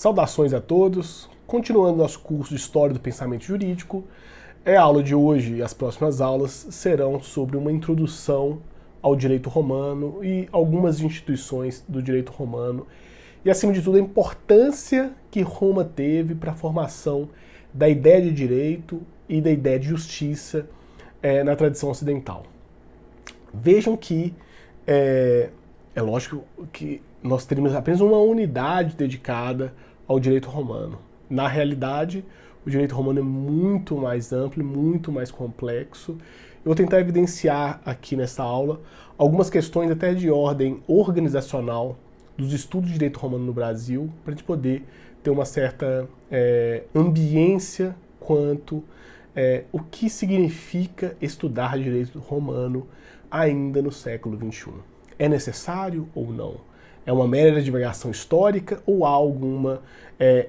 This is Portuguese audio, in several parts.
Saudações a todos, continuando nosso curso de História do Pensamento Jurídico, a aula de hoje e as próximas aulas serão sobre uma introdução ao direito romano e algumas instituições do direito romano e, acima de tudo, a importância que Roma teve para a formação da ideia de direito e da ideia de justiça na tradição ocidental. Vejam que é lógico que nós teríamos apenas uma unidade dedicada ao direito romano. Na realidade, o direito romano é muito mais amplo, muito mais complexo. Eu vou tentar evidenciar aqui nessa aula algumas questões até de ordem organizacional dos estudos de direito romano no Brasil, para a gente poder ter uma certa ambiência quanto o que significa estudar direito romano ainda no século XXI. É necessário ou não? É uma mera divagação histórica ou há alguma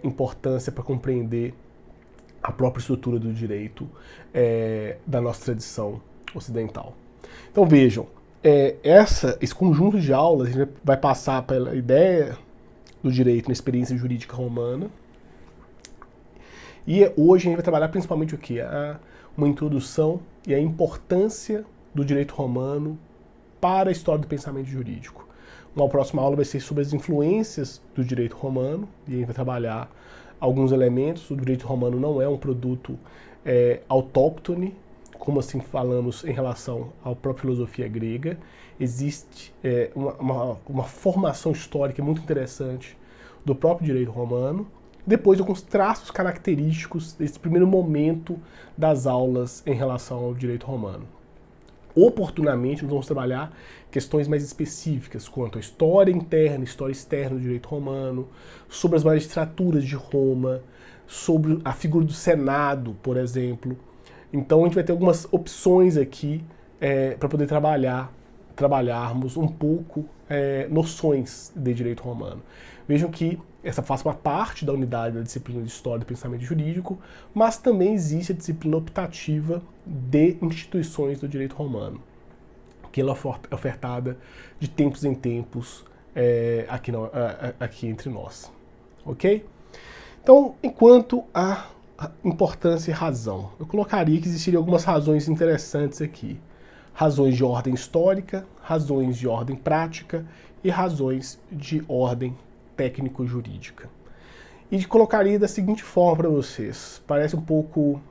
importância para compreender a própria estrutura do direito da nossa tradição ocidental? Então vejam, esse conjunto de aulas a gente vai passar pela ideia do direito na experiência jurídica romana e hoje a gente vai trabalhar principalmente o que? Uma introdução e a importância do direito romano para a história do pensamento jurídico. Uma próxima aula vai ser sobre as influências do direito romano, e a gente vai trabalhar alguns elementos. O direito romano não é um produto autóctone, como assim falamos em relação à própria filosofia grega. Existe uma formação histórica muito interessante do próprio direito romano. Depois, alguns traços característicos desse primeiro momento das aulas em relação ao direito romano. Oportunamente, nós vamos trabalhar questões mais específicas quanto à história interna, história externa do direito romano, sobre as magistraturas de Roma, sobre a figura do Senado, por exemplo. Então a gente vai ter algumas opções aqui para poder trabalharmos um pouco noções de direito romano. Vejam que essa faz uma parte da unidade da disciplina de História do Pensamento Jurídico, mas também existe a disciplina optativa de instituições do direito romano, que ela é ofertada de tempos em tempos aqui entre nós. Ok? Então, enquanto a importância e razão, eu colocaria que existiriam algumas razões interessantes aqui. Razões de ordem histórica, razões de ordem prática e razões de ordem técnico-jurídica. E colocaria da seguinte forma para vocês. Parece um pouco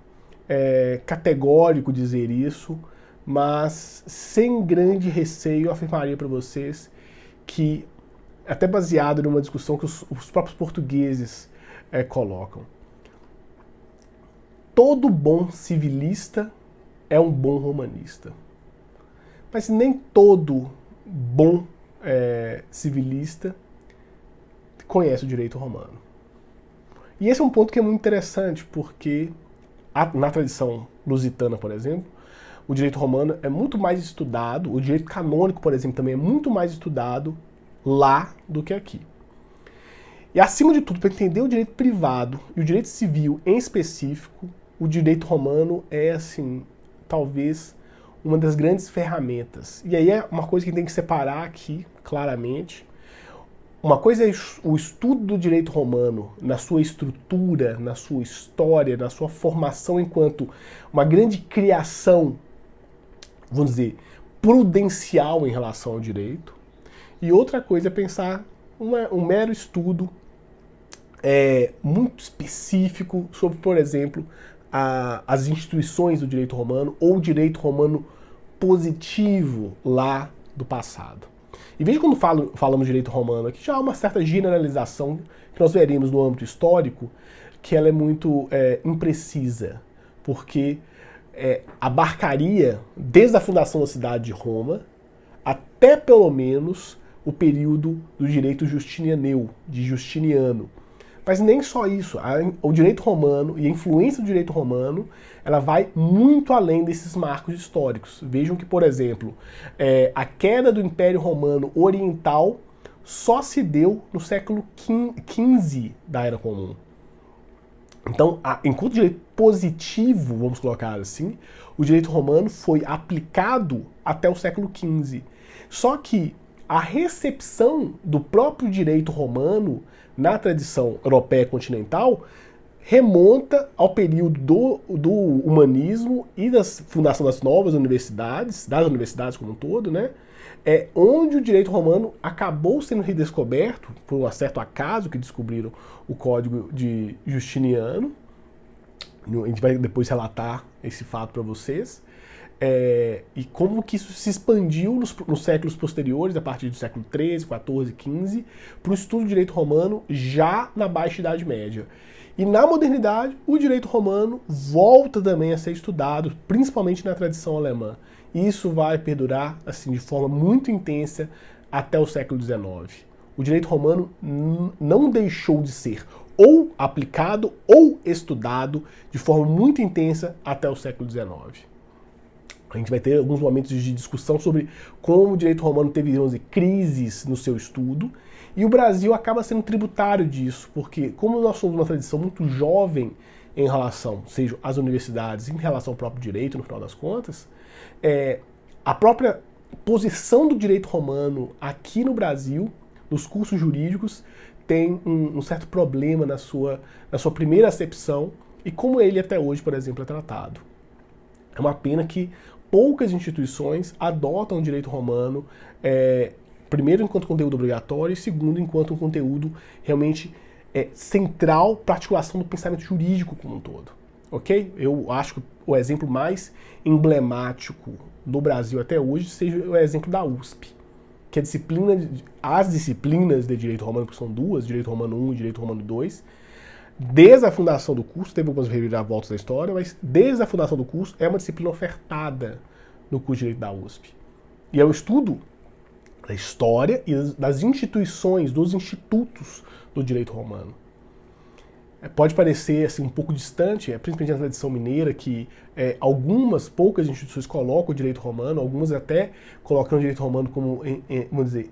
categórico dizer isso, mas sem grande receio eu afirmaria para vocês que, até baseado numa discussão que os próprios portugueses colocam, todo bom civilista é um bom romanista. Mas nem todo bom civilista conhece o direito romano. E esse é um ponto que é muito interessante, porque na tradição lusitana, por exemplo, o direito romano é muito mais estudado, o direito canônico, por exemplo, também é muito mais estudado lá do que aqui. E, acima de tudo, para entender o direito privado e o direito civil em específico, o direito romano é, assim, talvez uma das grandes ferramentas. E aí é uma coisa que tem que separar aqui, claramente. Uma coisa é o estudo do direito romano na sua estrutura, na sua história, na sua formação enquanto uma grande criação, vamos dizer, prudencial em relação ao direito. E outra coisa é pensar um mero estudo muito específico sobre, por exemplo, as instituições do direito romano ou o direito romano positivo lá do passado. E veja quando falamos de direito romano aqui, já há uma certa generalização que nós veremos no âmbito histórico, que ela é muito imprecisa, porque abarcaria desde a fundação da cidade de Roma até pelo menos o período do direito justinianeu, de Justiniano. Mas nem só isso, o direito romano e a influência do direito romano, ela vai muito além desses marcos históricos. Vejam que, por exemplo, a queda do Império Romano Oriental só se deu no século XV da Era Comum. Então, enquanto direito positivo, vamos colocar assim, o direito romano foi aplicado até o século XV. Só que a recepção do próprio direito romano na tradição europeia continental remonta ao período do humanismo e da fundação das novas universidades, das universidades como um todo, né? Onde o direito romano acabou sendo redescoberto por um certo acaso que descobriram o Código de Justiniano. A gente vai depois relatar esse fato para vocês. E como que isso se expandiu nos séculos posteriores, a partir do século XIII, XIV, XV, para o estudo do direito romano já na Baixa Idade Média. E na modernidade, o direito romano volta também a ser estudado, principalmente na tradição alemã. E isso vai perdurar assim, de forma muito intensa até o século XIX. O direito romano não deixou de ser ou aplicado ou estudado de forma muito intensa até o século XIX. A gente vai ter alguns momentos de discussão sobre como o direito romano teve, vamos dizer, crises no seu estudo, e o Brasil acaba sendo tributário disso, porque como nós somos uma tradição muito jovem em relação, seja às universidades, em relação ao próprio direito, no final das contas, a própria posição do direito romano aqui no Brasil, nos cursos jurídicos, tem um certo problema na sua primeira acepção e como ele até hoje, por exemplo, é tratado. É uma pena que poucas instituições adotam o direito romano, primeiro enquanto conteúdo obrigatório e segundo enquanto um conteúdo realmente central para a articulação do pensamento jurídico como um todo. Ok? Eu acho que o exemplo mais emblemático no Brasil até hoje seja o exemplo da USP, que as disciplinas de direito romano, que são duas, direito romano 1 e direito romano 2, desde a fundação do curso, teve algumas reviravoltas da história, mas desde a fundação do curso é uma disciplina ofertada no curso de Direito da USP. E é o estudo da história e das instituições, dos institutos do direito romano. Pode parecer assim, um pouco distante, principalmente na tradição mineira, que poucas instituições colocam o direito romano, algumas até colocam o direito romano como, vamos dizer,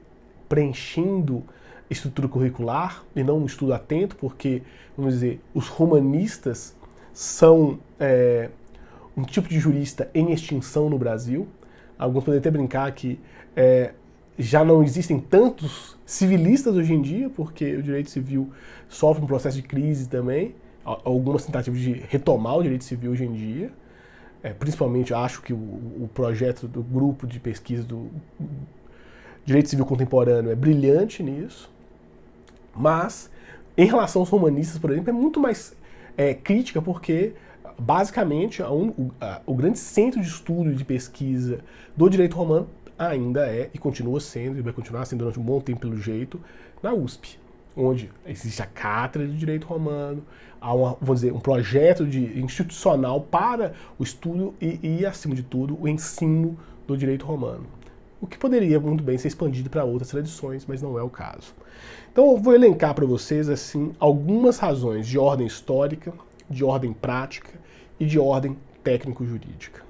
preenchendo estrutura curricular e não um estudo atento, porque, vamos dizer, os romanistas são um tipo de jurista em extinção no Brasil. Alguns podem até brincar que já não existem tantos civilistas hoje em dia, porque o direito civil sofre um processo de crise também, algumas tentativas de retomar o direito civil hoje em dia. Principalmente, acho que o projeto do grupo de pesquisa do direito civil contemporâneo é brilhante nisso. Mas, em relação aos romanistas, por exemplo, é muito mais crítica, porque, basicamente, o grande centro de estudo e de pesquisa do direito romano ainda e continua sendo, e vai continuar sendo durante um bom tempo, pelo jeito, na USP, onde existe a cátedra de direito romano, há vamos dizer, um projeto institucional para o estudo e, acima de tudo, o ensino do direito romano. O que poderia muito bem ser expandido para outras tradições, mas não é o caso. Então eu vou elencar para vocês assim algumas razões de ordem histórica, de ordem prática e de ordem técnico-jurídica.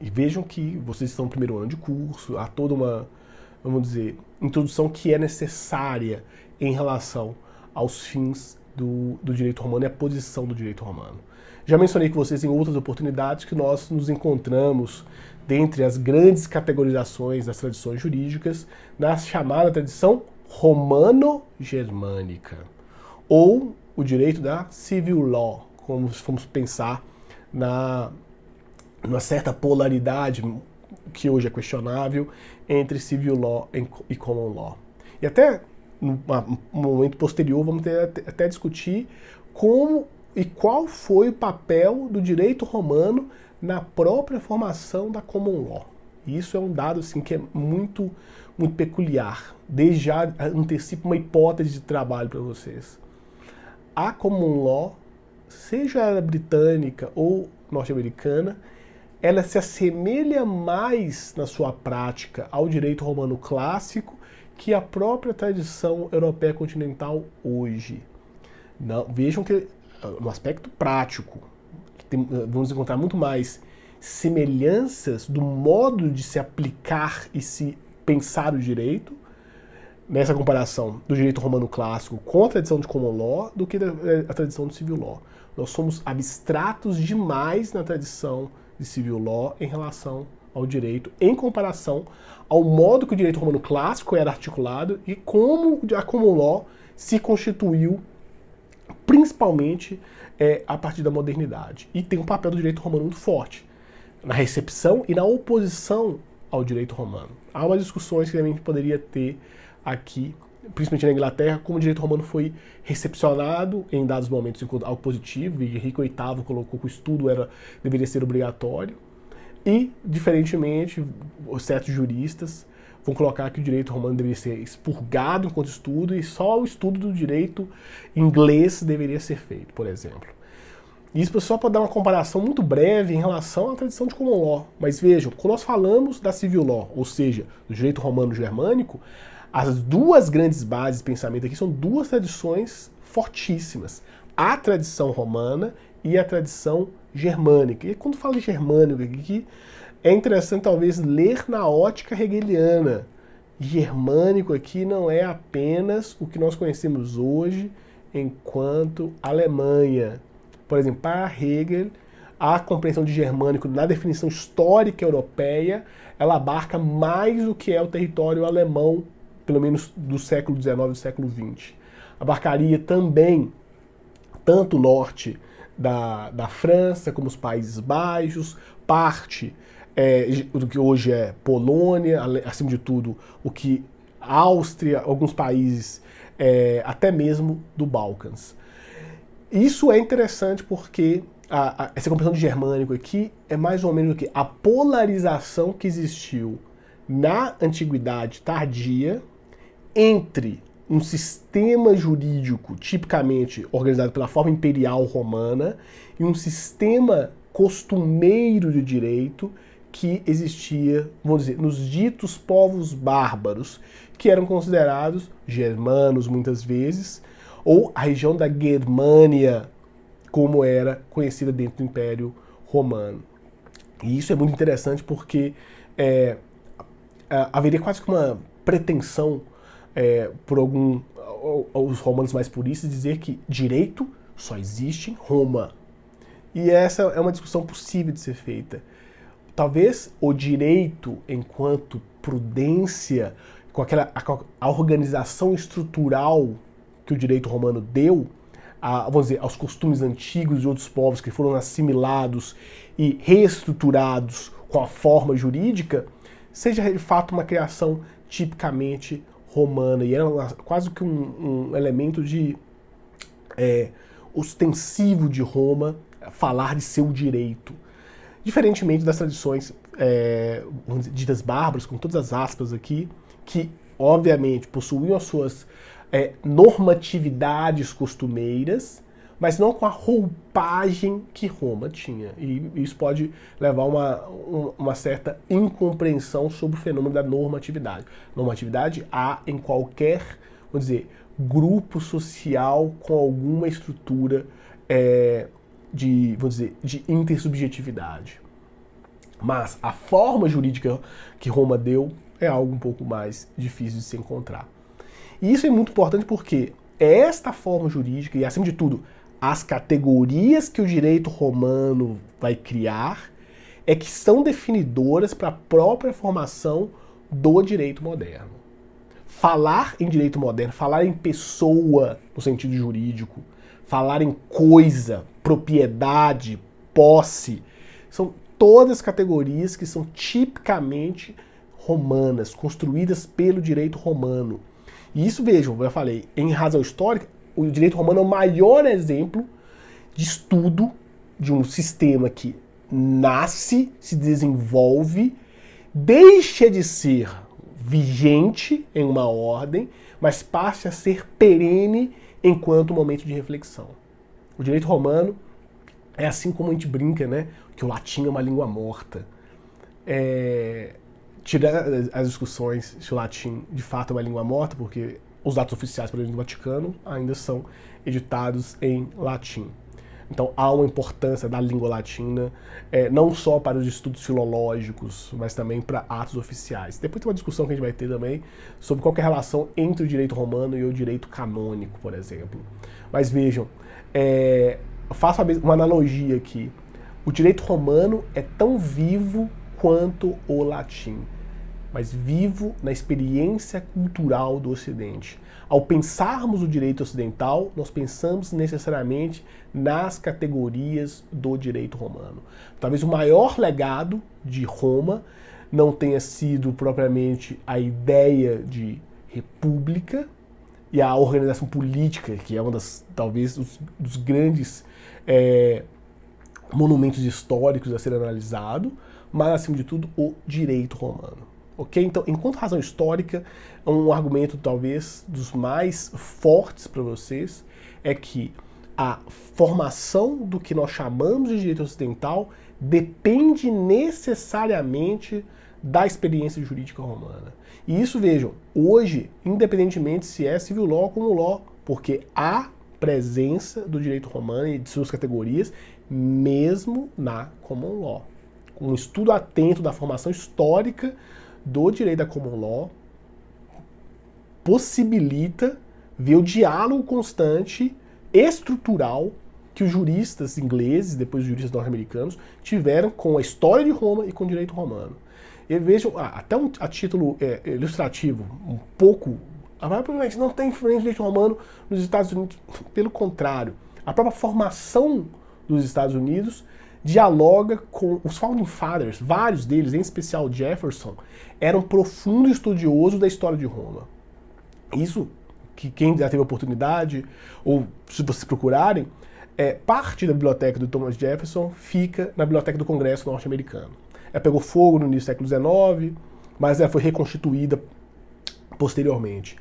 E vejam que vocês estão no primeiro ano de curso, há toda uma, vamos dizer, introdução que é necessária em relação aos fins do direito romano e a posição do direito romano. Já mencionei com vocês em outras oportunidades que nós nos encontramos dentre as grandes categorizações das tradições jurídicas na chamada tradição romano-germânica, ou o direito da civil law, como se formos pensar numa certa polaridade que hoje é questionável entre civil law e common law. E até no momento posterior vamos até discutir como e qual foi o papel do direito romano na própria formação da common law. E isso é um dado assim, que é muito, muito peculiar. Desde já antecipo uma hipótese de trabalho para vocês. A common law, seja ela britânica ou norte-americana, ela se assemelha mais na sua prática ao direito romano clássico que a própria tradição europeia continental hoje. Não, vejam que no aspecto prático, vamos encontrar muito mais semelhanças do modo de se aplicar e se pensar o direito, nessa comparação do direito romano clássico com a tradição de common law, do que a tradição de civil law. Nós somos abstratos demais na tradição de civil law em relação ao direito em comparação ao modo que o direito romano clássico era articulado e como a common law se constituiu principalmente a partir da modernidade. E tem um papel do direito romano muito forte na recepção e na oposição ao direito romano. Há umas discussões que a gente poderia ter aqui, principalmente na Inglaterra, como o direito romano foi recepcionado em dados momentos enquanto algo positivo, e Henrique VIII colocou que o estudo deveria ser obrigatório, e, diferentemente, certos juristas vão colocar que o direito romano deveria ser expurgado enquanto estudo e só o estudo do direito inglês deveria ser feito, por exemplo. Isso só para dar uma comparação muito breve em relação à tradição de common law. Mas vejam, quando nós falamos da civil law, ou seja, do direito romano-germânico, as duas grandes bases de pensamento aqui são duas tradições fortíssimas. A tradição romana e a tradição germânica. E quando falo de germânico aqui, é interessante talvez ler na ótica hegeliana. Germânico aqui não é apenas o que nós conhecemos hoje enquanto Alemanha. Por exemplo, para Hegel, a compreensão de germânico na definição histórica europeia, ela abarca mais o que é o território alemão, pelo menos do século XIX e do século XX. Abarcaria também tanto o norte da França, como os Países Baixos, parte do que hoje é Polônia, acima de tudo, o que Áustria, alguns países, até mesmo do Balcãs. Isso é interessante porque essa compreensão de germânico aqui é mais ou menos o que? A polarização que existiu na antiguidade tardia entre um sistema jurídico tipicamente organizado pela forma imperial romana e um sistema costumeiro de direito que existia, vamos dizer, nos ditos povos bárbaros, que eram considerados germanos muitas vezes, ou a região da Germânia, como era conhecida dentro do Império Romano. E isso é muito interessante porque haveria quase que uma pretensão por os romanos mais puristas dizer que direito só existe em Roma. E essa é uma discussão possível de ser feita. Talvez o direito, enquanto prudência, com a organização estrutural que o direito romano deu, vamos dizer, aos costumes antigos de outros povos que foram assimilados e reestruturados com a forma jurídica, seja de fato uma criação tipicamente romana. E era quase que um elemento de ostensivo de Roma falar de seu direito. Diferentemente das tradições ditas bárbaras, com todas as aspas aqui, que obviamente possuíam as suas normatividades costumeiras, mas não com a roupagem que Roma tinha. E isso pode levar a uma certa incompreensão sobre o fenômeno da normatividade. Normatividade há em qualquer, vamos dizer, grupo social com alguma estrutura de intersubjetividade. Mas a forma jurídica que Roma deu é algo um pouco mais difícil de se encontrar. E isso é muito importante porque esta forma jurídica, e acima de tudo, as categorias que o direito romano vai criar, é que são definidoras para a própria formação do direito moderno. Falar em direito moderno, falar em pessoa no sentido jurídico, falar em coisa, propriedade, posse, são todas categorias que são tipicamente romanas, construídas pelo direito romano. E isso, vejam, eu já falei, em razão histórica, o direito romano é o maior exemplo de estudo de um sistema que nasce, se desenvolve, deixa de ser vigente em uma ordem, mas passa a ser perene enquanto momento de reflexão. O direito romano é assim como a gente brinca, né? Que o latim é uma língua morta. Tirar as discussões se o latim de fato é uma língua morta, porque os atos oficiais, por exemplo, do Vaticano ainda são editados em latim. Então há uma importância da língua latina, não só para os estudos filológicos, mas também para atos oficiais. Depois tem uma discussão que a gente vai ter também sobre qual é a relação entre o direito romano e o direito canônico, por exemplo. Mas vejam, eu faço uma analogia aqui. O direito romano é tão vivo quanto o latim, mas vivo na experiência cultural do Ocidente. Ao pensarmos o direito ocidental, nós pensamos necessariamente nas categorias do direito romano. Talvez o maior legado de Roma não tenha sido propriamente a ideia de república e a organização política, que é uma das, talvez, dos grandes monumentos históricos a ser analisado, mas, acima de tudo, o direito romano. Ok? Então, enquanto razão histórica, um argumento talvez dos mais fortes para vocês é que a formação do que nós chamamos de direito ocidental depende necessariamente da experiência jurídica romana. E isso, vejam, hoje, independentemente se é civil law ou common law, porque há presença do direito romano e de suas categorias, mesmo na common law. Um estudo atento da formação histórica do direito da common law possibilita ver o diálogo constante, estrutural, que os juristas ingleses, depois os juristas norte-americanos, tiveram com a história de Roma e com o direito romano. E vejam, até a título ilustrativo, um pouco, provavelmente não tem influência do direito romano nos Estados Unidos, pelo contrário, a própria formação dos Estados Unidos dialoga com os Founding Fathers, vários deles, em especial Jefferson, eram profundos estudiosos da história de Roma. Isso, que quem já teve a oportunidade, ou se vocês procurarem, parte da biblioteca do Thomas Jefferson fica na biblioteca do Congresso norte-americano. Ela pegou fogo no início do século XIX, mas ela foi reconstituída posteriormente.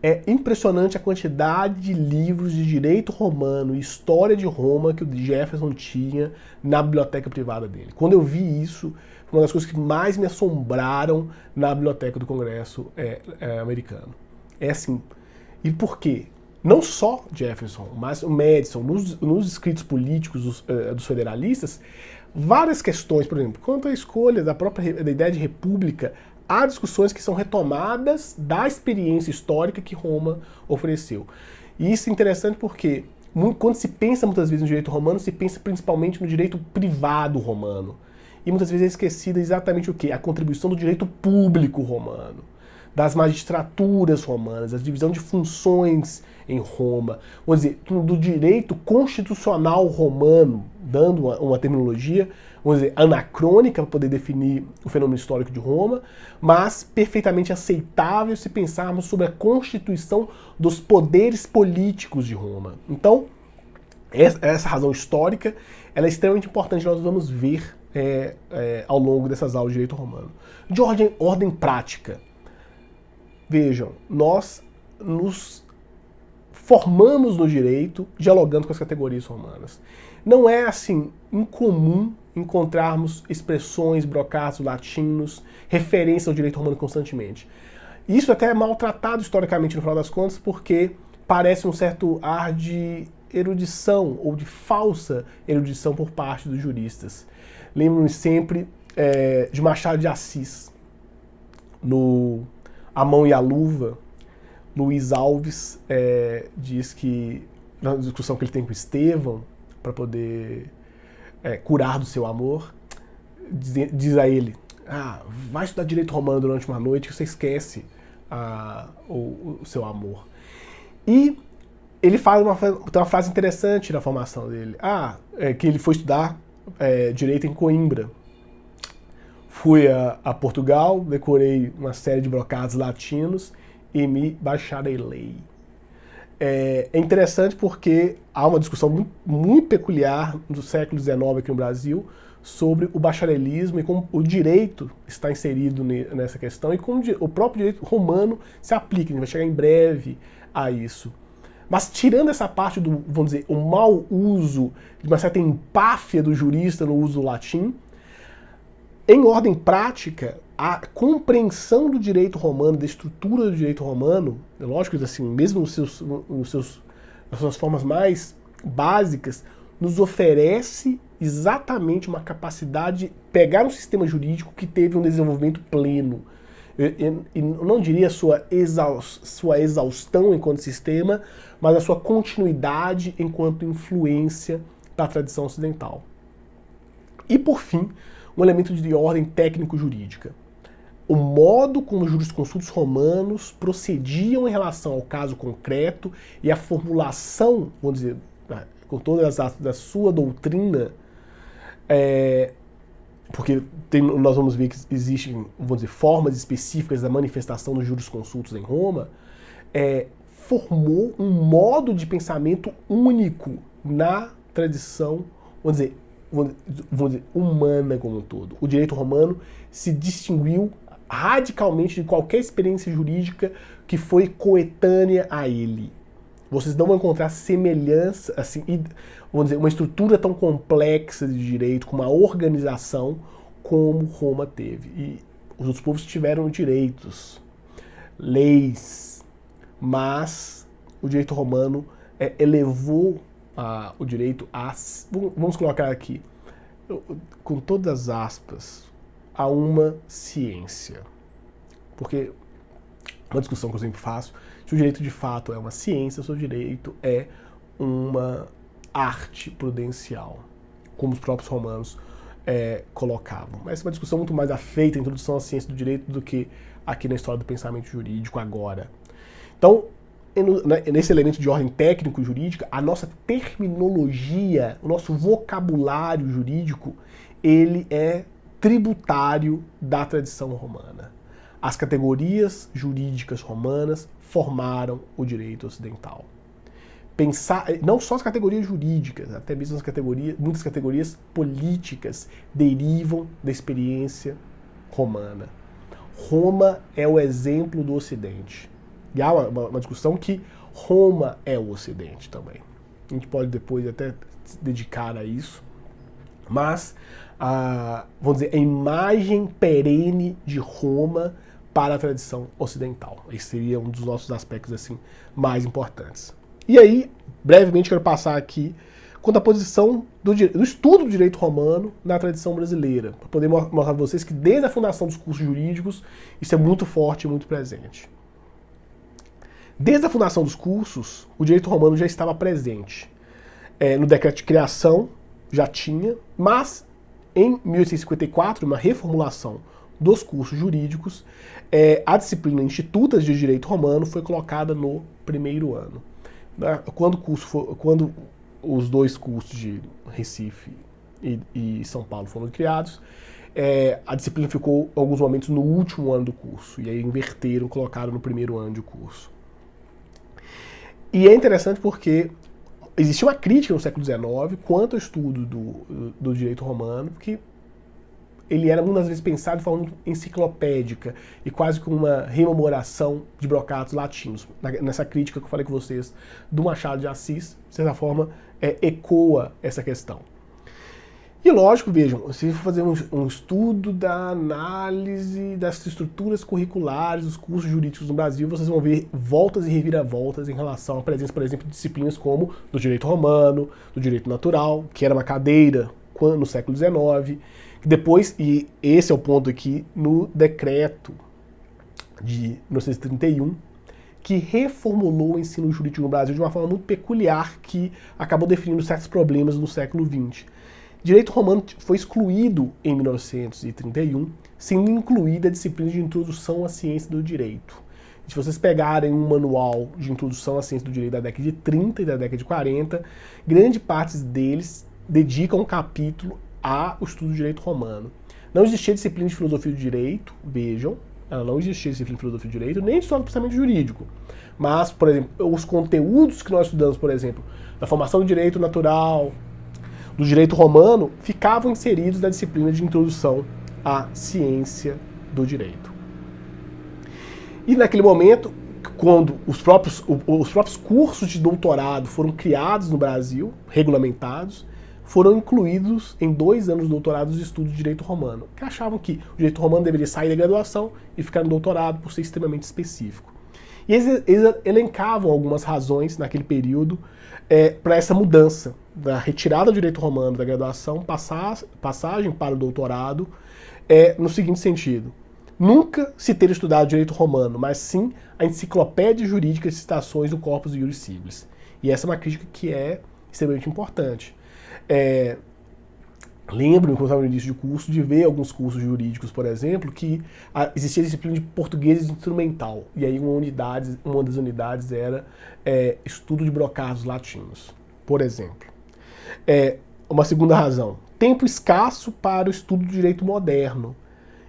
É impressionante a quantidade de livros de direito romano e história de Roma que o Jefferson tinha na biblioteca privada dele. Quando eu vi isso, foi uma das coisas que mais me assombraram na biblioteca do Congresso americano. É assim. E por quê? Não só Jefferson, mas o Madison, nos escritos políticos dos federalistas, várias questões, por exemplo, quanto à escolha da ideia de república, há discussões que são retomadas da experiência histórica que Roma ofereceu. E isso é interessante porque, quando se pensa muitas vezes no direito romano, se pensa principalmente no direito privado romano. E muitas vezes é esquecida exatamente o quê? A contribuição do direito público romano, das magistraturas romanas, a divisão de funções em Roma, vamos dizer, do direito constitucional romano, dando uma terminologia, vamos dizer, anacrônica para poder definir o fenômeno histórico de Roma, mas perfeitamente aceitável se pensarmos sobre a constituição dos poderes políticos de Roma. Então, essa razão histórica ela é extremamente importante, nós vamos ver ao longo dessas aulas de direito romano. De ordem prática, vejam, nós nos formamos no direito dialogando com as categorias romanas. Não é assim incomum encontrarmos expressões, brocados latinos, referência ao direito romano constantemente. Isso até é maltratado historicamente no final das contas porque parece um certo ar de erudição ou de falsa erudição por parte dos juristas. Lembro-me sempre de Machado de Assis, no A Mão e a Luva. Luiz Alves diz que, na discussão que ele tem com Estevão, para poder curar do seu amor, diz a ele, vai estudar direito romano durante uma noite que você esquece o seu amor. E ele fala tem uma frase interessante na formação dele, que ele foi estudar direito em Coimbra. Fui a Portugal, decorei uma série de brocados latinos e me bacharelei. É interessante porque há uma discussão muito, muito peculiar do século XIX aqui no Brasil sobre o bacharelismo e como o direito está inserido nessa questão e como o próprio direito romano se aplica. A gente vai chegar em breve a isso. Mas tirando essa parte do, vamos dizer, o mau uso, de uma certa empáfia do jurista no uso do latim, em ordem prática, a compreensão do direito romano, da estrutura do direito romano, é lógico que assim, mesmo nas suas formas mais básicas, nos oferece exatamente uma capacidade de pegar um sistema jurídico que teve um desenvolvimento pleno. E não diria sua exaustão enquanto sistema, mas a sua continuidade enquanto influência da tradição ocidental. E por fim, um elemento de ordem técnico-jurídica. O modo como os jurisconsultos romanos procediam em relação ao caso concreto e a formulação, vamos dizer, com todas as da sua doutrina, porque nós vamos ver que existem, vamos dizer, formas específicas da manifestação dos jurisconsultos em Roma, formou um modo de pensamento único na tradição, vamos dizer, humana como um todo. O direito romano se distinguiu radicalmente de qualquer experiência jurídica que foi coetânea a ele. Vocês não vão encontrar semelhança, assim, vamos dizer, uma estrutura tão complexa de direito, com uma organização como Roma teve. E os outros povos tiveram direitos, leis, mas o direito romano elevou o direito a, vamos colocar aqui, com todas as aspas, a uma ciência. Porque uma discussão que eu sempre faço, se o direito de fato é uma ciência, se o direito é uma arte prudencial, como os próprios romanos colocavam. Mas é uma discussão muito mais afeita à introdução à ciência do direito do que aqui na história do pensamento jurídico agora. Então, nesse elemento de ordem técnico-jurídica, a nossa terminologia, o nosso vocabulário jurídico, ele é tributário da tradição romana. As categorias jurídicas romanas formaram o direito ocidental. Não só as categorias jurídicas, até mesmo muitas categorias políticas derivam da experiência romana. Roma é o exemplo do Ocidente. E há uma discussão que Roma é o Ocidente também. A gente pode depois até se dedicar a isso. Mas, vamos dizer, a imagem perene de Roma para a tradição ocidental. Esse seria um dos nossos aspectos assim, mais importantes. E aí, brevemente, quero passar aqui quanto à posição do estudo do direito romano na tradição brasileira, para poder mostrar para vocês que desde a fundação dos cursos jurídicos, isso é muito forte e muito presente. Desde a fundação dos cursos, o direito romano já estava presente. No decreto de criação já tinha, mas em 1854, uma reformulação dos cursos jurídicos, a disciplina Institutas de Direito Romano foi colocada no primeiro ano. Quando os dois cursos de Recife e São Paulo foram criados, a disciplina ficou, em alguns momentos, no último ano do curso, e aí inverteram, colocaram no primeiro ano de curso. E é interessante porque existia uma crítica no século XIX quanto ao estudo do direito romano, que ele era muitas vezes pensado de forma enciclopédica e quase com uma rememoração de brocados latinos. Nessa crítica que eu falei com vocês do Machado de Assis, de certa forma, ecoa essa questão. E lógico, vejam, se for fazer um estudo da análise das estruturas curriculares dos cursos jurídicos no Brasil, vocês vão ver voltas e reviravoltas em relação à presença, por exemplo, de disciplinas como do direito romano, do direito natural, que era uma cadeira no século XIX, que depois, e esse é o ponto aqui, no decreto de 1931, que reformulou o ensino jurídico no Brasil de uma forma muito peculiar, que acabou definindo certos problemas no século XX. Direito romano foi excluído em 1931, sendo incluída a disciplina de introdução à ciência do direito. Se vocês pegarem um manual de introdução à ciência do direito da década de 30 e da década de 40, grande parte deles dedicam um capítulo ao estudo do direito romano. Não existia disciplina de filosofia do direito, vejam, ela não existia disciplina de filosofia do direito, nem de história do pensamento jurídico. Mas, por exemplo, os conteúdos que nós estudamos, por exemplo, da formação do direito natural, do direito romano, ficavam inseridos na disciplina de introdução à ciência do direito. E naquele momento, quando os próprios cursos de doutorado foram criados no Brasil, regulamentados, foram incluídos em 2 anos de doutorado de estudo de direito romano, que achavam que o direito romano deveria sair da graduação e ficar no doutorado por ser extremamente específico. E eles elencavam algumas razões naquele período para essa mudança, da retirada do direito romano da graduação, passagem para o doutorado, no seguinte sentido: nunca se ter estudado direito romano, mas sim a enciclopédia jurídica de citações do Corpus Iuris Civilis. E essa é uma crítica que é extremamente importante. Lembro, quando estava no início de curso, de ver alguns cursos jurídicos, por exemplo, que existia a disciplina de português instrumental. E aí uma das unidades era estudo de brocados latinos, por exemplo. Uma segunda razão, tempo escasso para o estudo do direito moderno,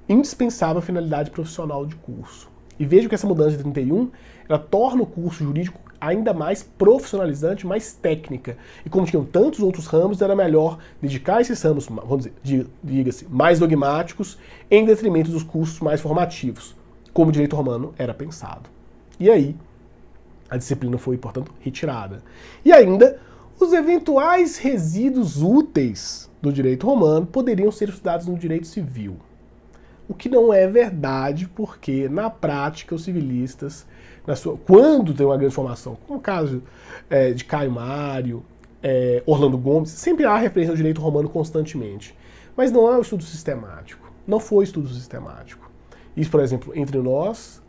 indispensável finalidade profissional de curso. E vejo que essa mudança de 31, ela torna o curso jurídico ainda mais profissionalizante, mais técnica. E como tinham tantos outros ramos, era melhor dedicar esses ramos, vamos dizer, diga-se, mais dogmáticos, em detrimento dos cursos mais formativos, como o direito romano era pensado. E aí, a disciplina foi, portanto, retirada. E ainda, os eventuais resíduos úteis do direito romano poderiam ser estudados no direito civil. O que não é verdade, porque na prática os civilistas, quando tem uma grande formação, como o caso de Caio Mário, Orlando Gomes, sempre há referência ao direito romano constantemente. Mas não é um estudo sistemático. Não foi estudo sistemático. Isso, por exemplo, entre nós,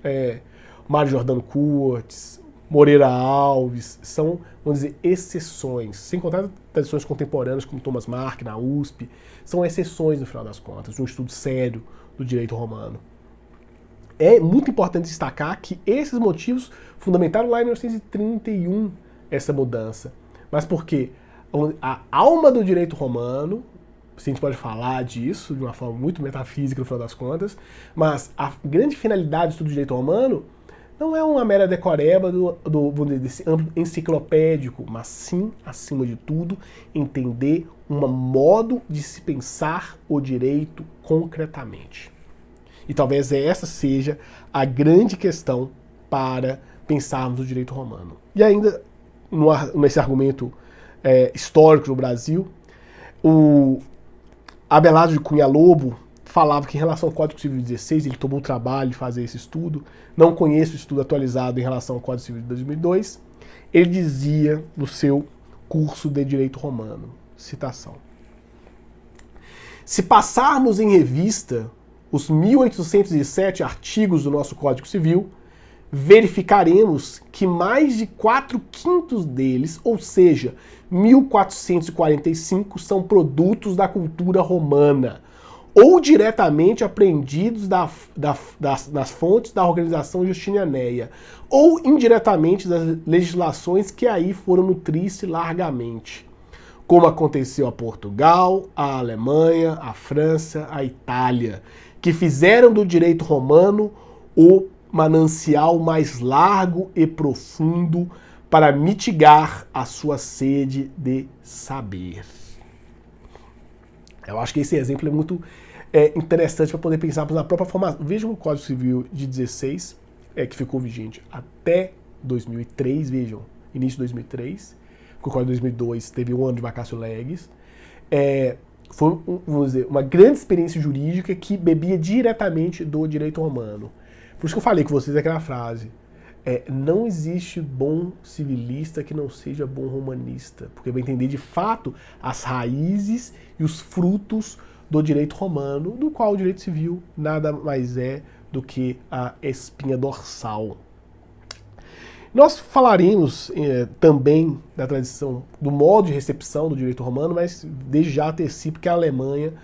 Mário Jordano Curtis, Moreira Alves, são, vamos dizer, exceções. Sem contar tradições contemporâneas como Thomas Mark na USP, são exceções, no final das contas, de um estudo sério do direito romano. É muito importante destacar que esses motivos fundamentaram lá em 1931 essa mudança. Mas porque a alma do direito romano, se a gente pode falar disso de uma forma muito metafísica no final das contas, mas a grande finalidade do estudo do direito romano não é uma mera decoreba desse âmbito enciclopédico, mas sim, acima de tudo, entender um modo de se pensar o direito concretamente. E talvez essa seja a grande questão para pensarmos o direito romano. E ainda, nesse argumento histórico do Brasil, o Abelardo de Cunha Lobo falava que em relação ao Código Civil de 16, ele tomou o trabalho de fazer esse estudo, não conheço o estudo atualizado em relação ao Código Civil de 2002, ele dizia no seu curso de Direito Romano, citação: se passarmos em revista os 1.807 artigos do nosso Código Civil, verificaremos que mais de 4/5 deles, ou seja, 1.445, são produtos da cultura romana, ou diretamente apreendidos nas fontes da organização justinianeia, ou indiretamente das legislações que aí foram nutrir-se largamente, como aconteceu a Portugal, a Alemanha, a França, a Itália, que fizeram do direito romano o manancial mais largo e profundo para mitigar a sua sede de saber. Eu acho que esse exemplo é muito interessante para poder pensarmos na própria formação. Vejam o Código Civil de 16, que ficou vigente até 2003, vejam, início de 2003, porque o Código de 2002 teve um ano de vacatio legis. Foi, vamos dizer, uma grande experiência jurídica que bebia diretamente do direito romano. Por isso que eu falei com vocês aquela frase: não existe bom civilista que não seja bom romanista, porque vai entender de fato as raízes e os frutos do direito romano, do qual o direito civil nada mais é do que a espinha dorsal. Nós falaremos também da tradição, do modo de recepção do direito romano, mas desde já antecipo que a Alemanha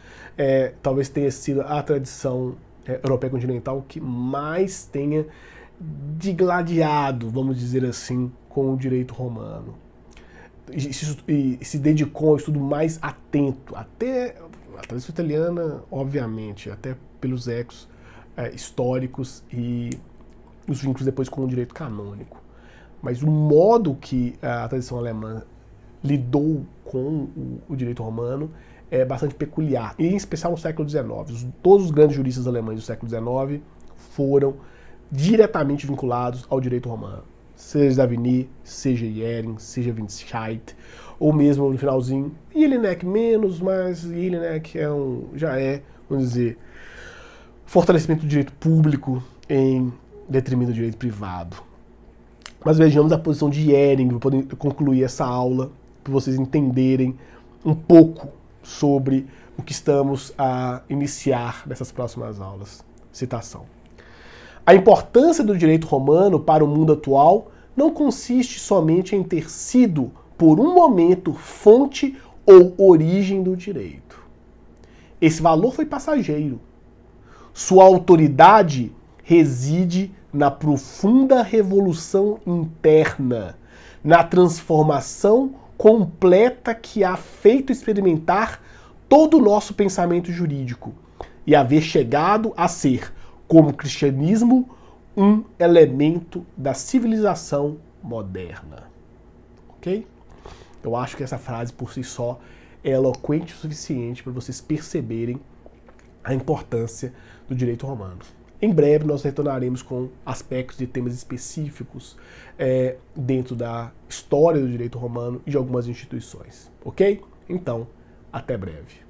talvez tenha sido a tradição europeia continental que mais tenha digladiado, vamos dizer assim, com o direito romano. E se dedicou ao estudo mais atento, até a tradição italiana, obviamente, até pelos ecos históricos e os vínculos depois com o direito canônico. Mas o modo que a tradição alemã lidou com o direito romano é bastante peculiar, e em especial no século XIX. Todos os grandes juristas alemães do século XIX foram diretamente vinculados ao direito romano. Seja Savigny, seja Jhering, seja Winscheid, ou mesmo no finalzinho, Jelinek menos, mas Jelinek já é, vamos dizer, fortalecimento do direito público em detrimento do direito privado. Mas vejamos a posição de Jhering, para poder concluir essa aula, para vocês entenderem um pouco sobre o que estamos a iniciar nessas próximas aulas. Citação: a importância do direito romano para o mundo atual não consiste somente em ter sido, por um momento, fonte ou origem do direito. esse valor foi passageiro. Sua autoridade reside na profunda revolução interna, na transformação completa que a feito experimentar todo o nosso pensamento jurídico e haver chegado a ser, como o cristianismo, um elemento da civilização moderna. Ok? Eu acho que essa frase por si só é eloquente o suficiente para vocês perceberem a importância do direito romano. Em breve nós retornaremos com aspectos de temas específicos dentro da história do direito romano e de algumas instituições. Ok? Então, até breve.